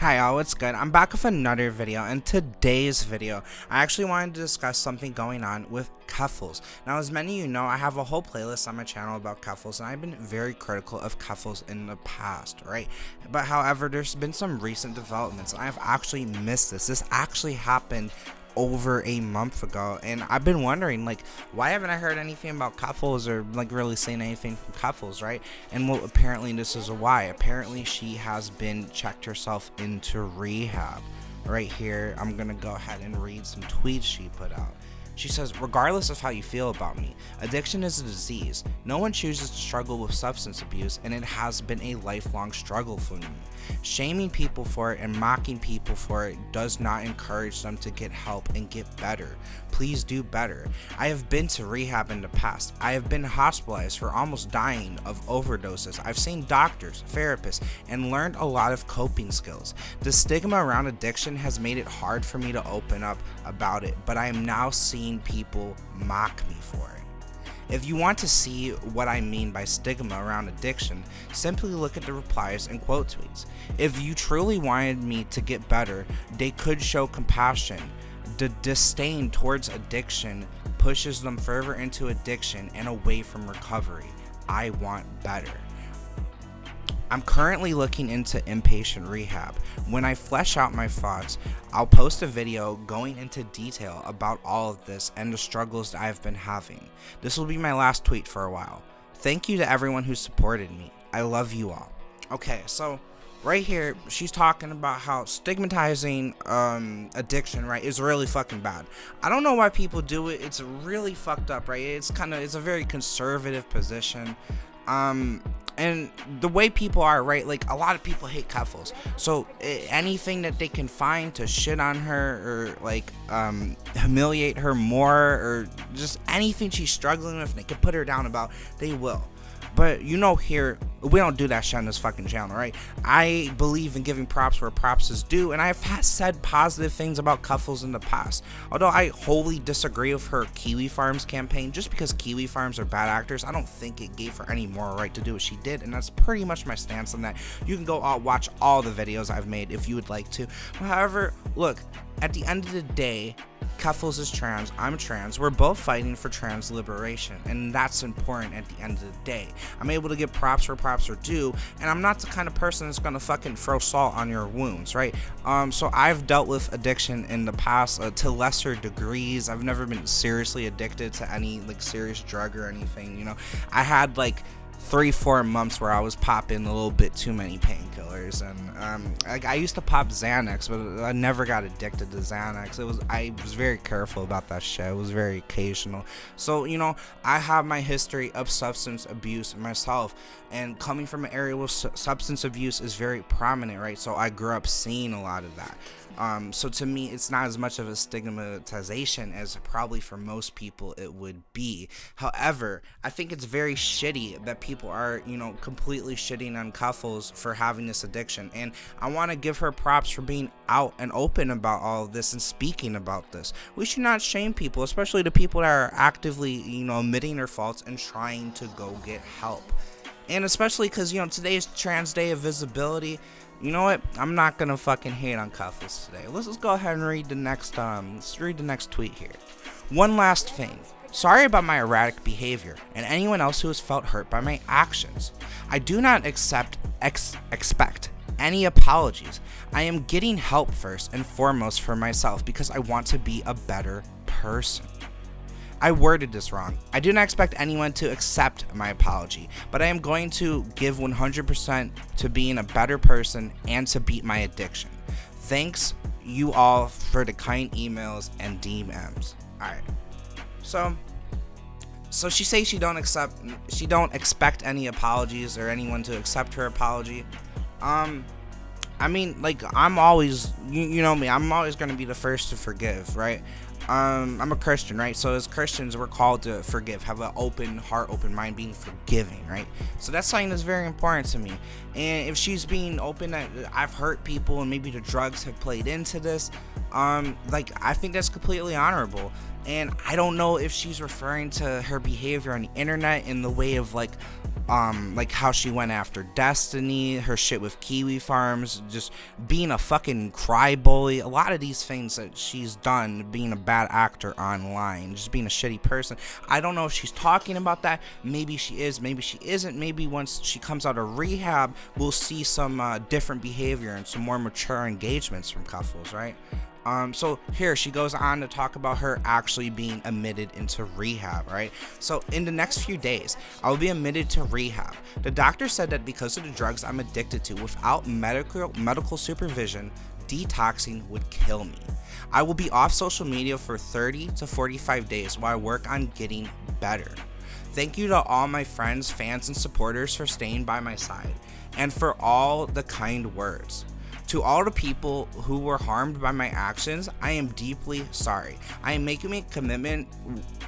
Hi y'all, what's good? I'm back with another video. In today's video, I actually wanted to discuss something going on with Keffals. Now, as many of you know, I have a whole playlist on my channel about Keffals, and I've been very critical of Keffals in the past, right? But however, there's been some recent developments, and I've actually missed this. This actually happened over a month ago, and I've been wondering, like, why haven't I heard anything about Keffals or like really seen anything from Keffals, right? And well, apparently this is a why. Apparently she has been checked herself into rehab. Right here, I'm gonna go ahead and read some tweets she put out. She says, regardless of how you feel about me, addiction is a disease. No one chooses to struggle with substance abuse, and it has been a lifelong struggle for me. Shaming people for it and mocking people for it does not encourage them to get help and get better. Please do better. I have been to rehab in the past. I have been hospitalized for almost dying of overdoses. I've seen doctors, therapists, and learned a lot of coping skills. The stigma around addiction has made it hard for me to open up about it, but I am now seeing people mock me for it. If you want to see what I mean by stigma around addiction, simply look at the replies and quote tweets. If you truly wanted me to get better, they could show compassion. The disdain towards addiction pushes them further into addiction and away from recovery. I want better. I'm currently looking into inpatient rehab. When I flesh out my thoughts, I'll post a video going into detail about all of this and the struggles that I've been having. This will be my last tweet for a while. Thank you to everyone who supported me. I love you all. Okay, so right here, she's talking about how stigmatizing addiction, right, is really fucking bad. I don't know why people do it. It's really fucked up, right? It's a very conservative position. And the way people are, right, like, a lot of people hate Keffals, so anything that they can find to shit on her or like humiliate her more, or just anything she's struggling with, they can put her down about, they will. But you know, here we don't do that shit on this fucking channel, right? I believe in giving props where props is due, and I've said positive things about Keffals in the past. Although I wholly disagree with her Kiwi Farms campaign. Just because Kiwi Farms are bad actors, I don't think it gave her any moral right to do what she did, and that's pretty much my stance on that. You can go watch all the videos I've made if you would like to. However, look, at the end of the day, Keffals is trans, I'm trans, we're both fighting for trans liberation, and that's important at the end of the day. I'm able to give props where props are due, and I'm not the kind of person that's gonna fucking throw salt on your wounds, right? So I've dealt with addiction in the past to lesser degrees. I've never been seriously addicted to any like serious drug or anything, you know. I had like 3-4 months where I was popping a little bit too many painkillers, and I used to pop Xanax, but I never got addicted to Xanax. I was very careful about that shit. It was very occasional. So, you know, I have my history of substance abuse myself, and coming from an area where substance abuse is very prominent, right? So I grew up seeing a lot of that. So to me, it's not as much of a stigmatization as probably for most people it would be. However, I think it's very shitty that people are, you know, completely shitting on Keffals for having this addiction. And I want to give her props for being out and open about all of this and speaking about this. We should not shame people, especially the people that are actively, you know, admitting their faults and trying to go get help. And especially because, you know, today is Trans Day of Visibility. You know what? I'm not gonna fucking hate on Keffals today. Let's just go ahead and read the next tweet here. One last thing. Sorry about my erratic behavior and anyone else who has felt hurt by my actions. I do not expect any apologies. I am getting help first and foremost for myself because I want to be a better person. I worded this wrong. I do not expect anyone to accept my apology, but I am going to give 100% to being a better person and to beat my addiction. Thanks you all for the kind emails and DMs. Alright. So she says she don't expect any apologies or anyone to accept her apology. I mean, like, I'm always, you know me, I'm always going to be the first to forgive, right? I'm a Christian, right? So as Christians, we're called to forgive, have an open heart, open mind, being forgiving, right? So that's something that's very important to me. And if she's being open that I've hurt people and maybe the drugs have played into this, like, I think that's completely honorable. And I don't know if she's referring to her behavior on the internet in the way of like like how she went after Destiny, her shit with Kiwi Farms, just being a fucking cry bully, a lot of these things that she's done, being a bad actor online, just being a shitty person. I don't know if she's talking about that. Maybe she is, maybe she isn't. Maybe once she comes out of rehab, we'll see some different behavior and some more mature engagements from Keffals, right? So here she goes on to talk about her actually being admitted into rehab, right? So in the next few days, I will be admitted to rehab. The doctor said that because of the drugs I'm addicted to, without medical supervision, detoxing would kill me. I will be off social media for 30 to 45 days while I work on getting better. Thank you to all my friends, fans, and supporters for staying by my side, and for all the kind words. To all the people who were harmed by my actions, I am deeply sorry. I am making a commitment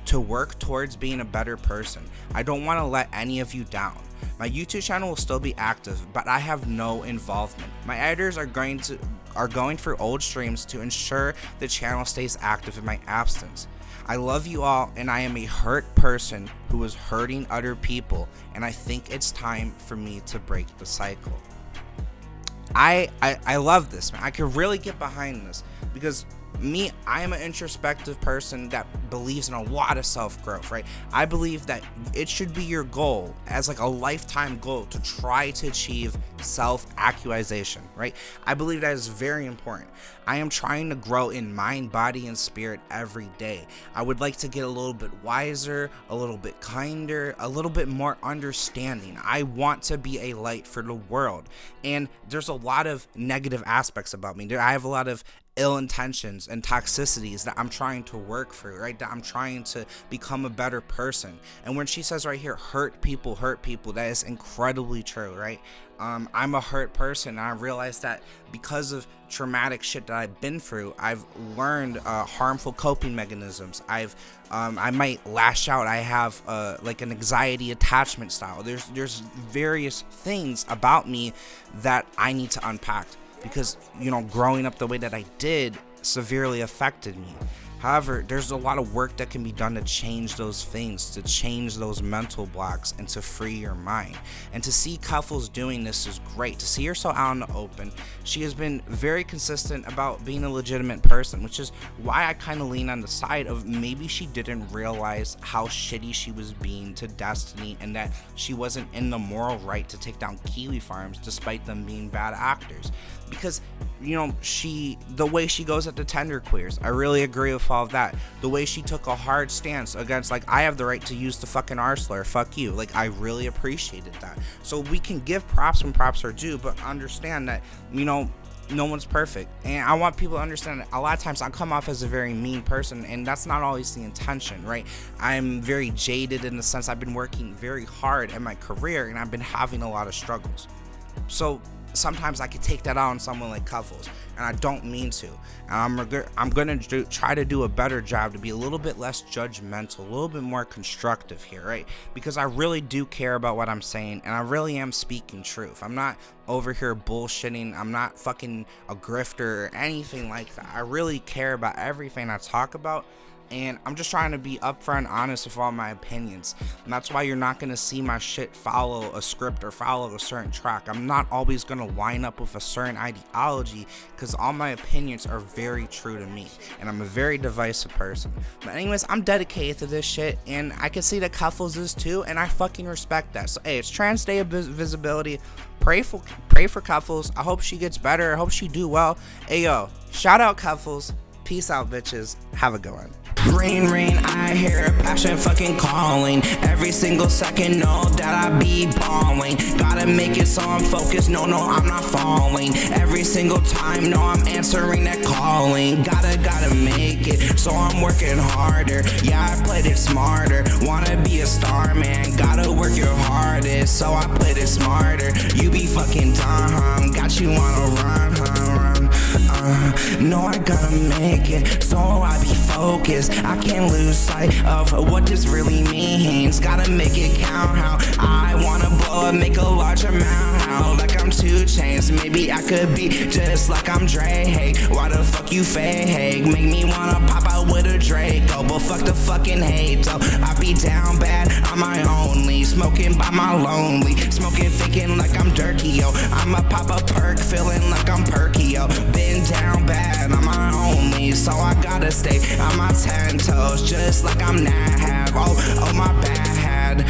to work towards being a better person. I don't want to let any of you down. My YouTube channel will still be active, but I have no involvement. My editors are going through old streams to ensure the channel stays active in my absence. I love you all, and I am a hurt person who is hurting other people, and I think it's time for me to break the cycle. I love this, man. I could really get behind this because I am an introspective person that believes in a lot of self-growth, right? I believe that it should be your goal as like a lifetime goal to try to achieve self-actualization, right? I believe that is very important. I am trying to grow in mind, body, and spirit every day. I would like to get a little bit wiser, a little bit kinder, a little bit more understanding. I want to be a light for the world. And there's a lot of negative aspects about me. I have a lot of ill intentions and toxicities that I'm trying to work through, right? That I'm trying to become a better person. And when she says right here, hurt people, that is incredibly true, right? I'm a hurt person, and I realize that because of traumatic shit that I've been through, I've learned harmful coping mechanisms. I might lash out. I have like an anxiety attachment style. There's various things about me that I need to unpack, because, you know, growing up the way that I did severely affected me. However, there's a lot of work that can be done to change those things, to change those mental blocks, and to free your mind. And to see Keffals doing this is great. To see her so out in the open, she has been very consistent about being a legitimate person, which is why I kind of lean on the side of maybe she didn't realize how shitty she was being to Destiny, and that she wasn't in the moral right to take down Kiwi Farms despite them being bad actors. Because, you know, the way she goes at the tender queers, I really agree with all of that. The way she took a hard stance against, like, I have the right to use the fucking R slur, fuck you. Like, I really appreciated that. So we can give props when props are due, but understand that, you know, no one's perfect. And I want people to understand that a lot of times I come off as a very mean person, and that's not always the intention, right? I'm very jaded in the sense I've been working very hard in my career, and I've been having a lot of struggles. So sometimes I could take that out on someone like Keffals, and I don't mean to. And I'm gonna try to do a better job to be a little bit less judgmental, a little bit more constructive here, right? Because I really do care about what I'm saying, and I really am speaking truth. I'm not over here bullshitting. I'm not fucking a grifter or anything like that. I really care about everything I talk about. And I'm just trying to be upfront and honest with all my opinions. And that's why you're not going to see my shit follow a script or follow a certain track. I'm not always going to line up with a certain ideology, because all my opinions are very true to me. And I'm a very divisive person. But anyways, I'm dedicated to this shit. And I can see that Keffals is too. And I fucking respect that. So, hey, it's Trans Day of Visibility. Pray for Keffals. I hope she gets better. I hope she do well. Hey, yo, shout out Keffals. Peace out, bitches. Have a good one. Rain, rain, I hear a passion fucking calling. Every single second, know that I be balling. Gotta make it so I'm focused, no, I'm not falling. Every single time, no, I'm answering that calling. Gotta make it, so I'm working harder. Yeah, I played it smarter. Wanna be a star, man, gotta work your hardest. So I played it smarter. You be fucking dumb, got you on a run, No, I gotta make it, so I be focused. I can't lose sight of what this really means. Gotta make it count how I wanna blow up, make a large amount. How like I'm 2 Chainz, maybe I could be just like I'm Dre. Hey, why the fuck you fake? Make me wanna pop out with a Draco, but fuck the fucking hate. So I be down bad, I'm my only, smoking by my lonely, smoking thinking like I'm Durkee, yo. I'ma pop a perk, feeling like I'm perky, yo. Been down bad, I'm my only, so I gotta stay on my 10 toes, just like I'm Rehab. Oh my bad.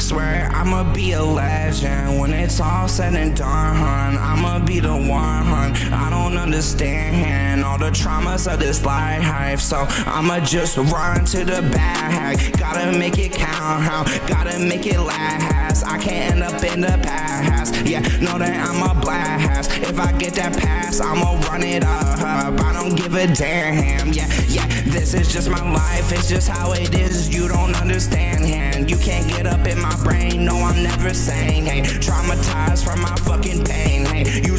Swear I'ma be a legend when it's all said and done, hun. I'ma be the one, hun. I don't understand all the traumas of this life, so I'ma just run to the bag. Gotta make it count, how gotta make it last. I can't end up in the past. Yeah, know that I'm a blast. If I get that pass, I'ma run it up. I don't give a damn. Yeah, this is just my life. It's just how it is. You don't understand, and you can't get up in my brain. No, I'm never sane. Hey, traumatized from my fucking pain. Hey, you